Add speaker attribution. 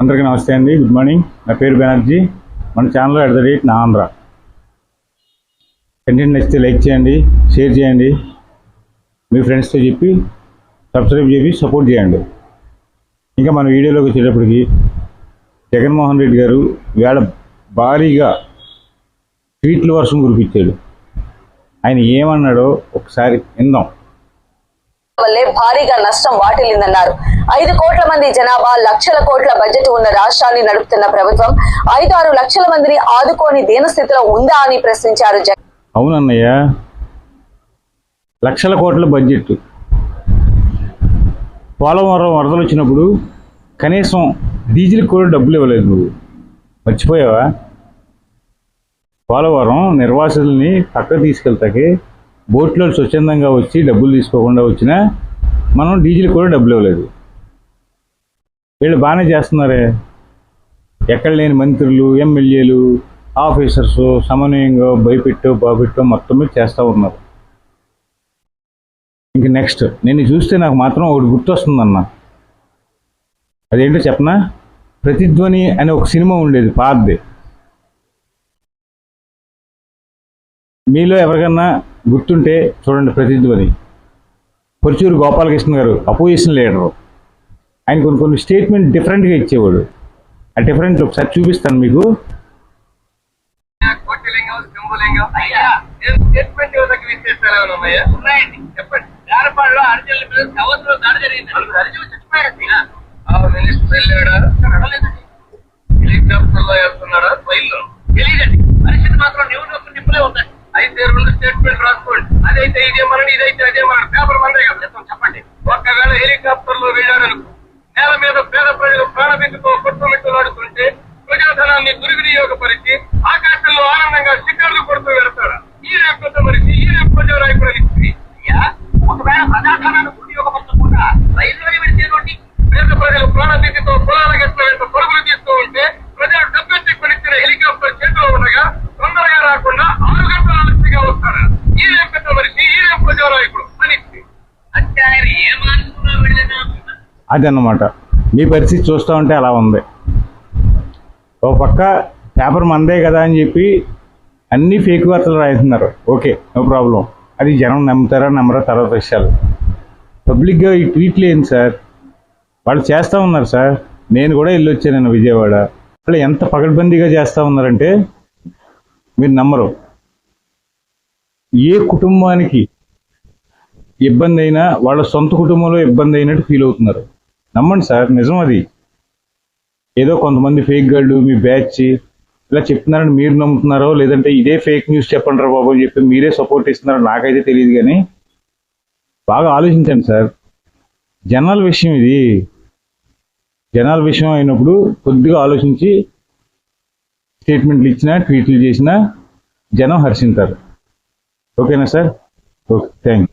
Speaker 1: అందరికీ నమస్తే అండి. Good morning. నా పేరు బెనర్జీ. మన ఛానల్లో @ నా ఆంధ్ర. కంటెంట్ నచ్చితే లైక్ చేయండి, షేర్ చేయండి, మీ ఫ్రెండ్స్తో చెప్పి సబ్స్క్రైబ్ చేసి సపోర్ట్ చేయండి. ఇంకా మన వీడియోలోకి వచ్చేటప్పటికి జగన్మోహన్ రెడ్డి గారు వేళ భారీగా ట్వీట్ల వర్షం కురిపించాడు. ఆయన ఏమన్నాడో ఒకసారి విందాం.
Speaker 2: వల్లే భారీగా నష్టం వాటిల్లిందన్నారు. 5 కోట్ల మంది జనాభా, లక్షల కోట్ల బడ్జెట్ ఉన్న రాష్ట్రాన్ని నడుపుతున్న ప్రభుత్వం 5-6 లక్షల మందిని ఆదుకోని దీనస్థితిలో ఉందా అని ప్రశ్నించారు.
Speaker 1: అవునన్నయ్య, లక్షల కోట్ల బడ్జెట్. పోలవరం వరదలు వచ్చినప్పుడు కనీసం డీజిల్ కూడా డబ్బులు ఇవ్వలేదు. నువ్వు మర్చిపోయావా? పోలవరం నిర్వాసితుల్ని పక్కకు తీసుకెళ్తాకి బోట్లో స్వచ్ఛందంగా వచ్చి డబ్బులు తీసుకోకుండా వచ్చినా మనం డీజిల్ కూడా డబ్బులు ఇవ్వలేదు. వీళ్ళు బాగానే చేస్తున్నారే. ఎక్కడ లేని మంత్రులు, ఎమ్మెల్యేలు, ఆఫీసర్స్ సమన్వయంగా భయపెట్టో బాబెట్టో మొత్తం మీద చేస్తూ ఉన్నారు. ఇంక నెక్స్ట్ నేను చూస్తే నాకు మాత్రం ఒకటి గుర్తొస్తుందన్న. అదేంటో చెప్పనా? ప్రతిధ్వని అనే ఒక సినిమా ఉండేది, పాతది. మీలో ఎవరికన్నా గుర్తుంటే చూడండి. ప్రతిధ్వని, పొరుచూరు గోపాలకృష్ణ గారు అపోజిషన్ లీడరు. ఆయన కొన్ని స్టేట్మెంట్ డిఫరెంట్గా ఇచ్చేవాడు. ఆ డిఫరెంట్ ఒకసారి చూపిస్తాను మీకు.
Speaker 3: హెలికాప్టర్లో వెళ్తున్నాడా, ట్రైన్లో తెలియదండి. పరిస్థితి మాత్రం నిప్పులే ఉంటాయి. అయితే 2 స్టేట్మెంట్ రాసుకోండి. అదైతే ఇదేమనండి, ఇదైతే అదేమనండి. పేపర్ మందే కదా చెప్తాం. చెప్పండి. ఒక్కవేళ హెలికాప్టర్ లో వెళ్ళారనుకో, నేల మీద పేద ప్రజలు ప్రాణభీతితో కొట్టుమిట్టులాడుతుంటే ప్రజాధనాన్ని దుర్వినియోగపరిచి ఆకాశంలో ఆనందంగా శిఖర్లు కొడుతూ వెళ్తారా? ఈ రేపు మనిషి, ఈ రేపు ప్రజానాయకుడు అని ఒకవేళ ప్రజాధనాన్ని దుర్వినియోగపరచకుండా రైల్లోనే విడిచేటువంటి పేద ప్రజలు ప్రాణభీతితో పొలాల గట్ల వెంట పరుగులు తీస్తూ ఉంటే ప్రజలు డబ్బెత్తి కొనిచ్చిన హెలికాప్టర్ చేతిలో ఉండగా తొందరగా రాకుండా 6 గంటల ఆలస్యంగా వస్తారా? ఈ రేపు మనిషి, ఈ రేపు ప్రజానాయకుడు అని అంటే ఆయన
Speaker 1: అదన్నమాట. మీ పరిస్థితి చూస్తూ ఉంటే అలా ఉంది. ఒక పక్క పేపర్ మందే కదా అని చెప్పి అన్ని ఫేక్ వార్తలు రాస్తున్నారు. Okay, no problem. అది జనం నమ్ముతారా నమ్మరా తర్వాత విషయాలు. పబ్లిక్గా ఈ ట్వీట్లు ఏంటి సార్? వాళ్ళు చేస్తూ ఉన్నారు సార్. నేను కూడా వెళ్ళి వచ్చాను విజయవాడ. వాళ్ళు ఎంత పకడ్బందీగా చేస్తూ ఉన్నారంటే మీరు నమ్మరు. ఏ కుటుంబానికి ఇబ్బంది అయినా వాళ్ళ సొంత కుటుంబంలో ఇబ్బంది అయినట్టు ఫీల్ అవుతున్నారు. నమ్మండి సార్, నిజం అది. ఏదో కొంతమంది ఫేక్ గాళ్ళు మీ బ్యాచ్ ఇలా చెప్తున్నారని మీరు నమ్ముతున్నారో, లేదంటే ఇదే ఫేక్ న్యూస్ చెప్పండి రా బాబు అని చెప్పి మీరే సపోర్ట్ ఇస్తున్నారో నాకైతే తెలియదు. కానీ బాగా ఆలోచించండి సార్. జనాల విషయం ఇది. జనాల విషయం అయినప్పుడు కొద్దిగా ఆలోచించి స్టేట్మెంట్లు ఇచ్చినా, ట్వీట్లు చేసినా జనం హర్షింటారు. ఓకేనా సార్? Okay, thank you.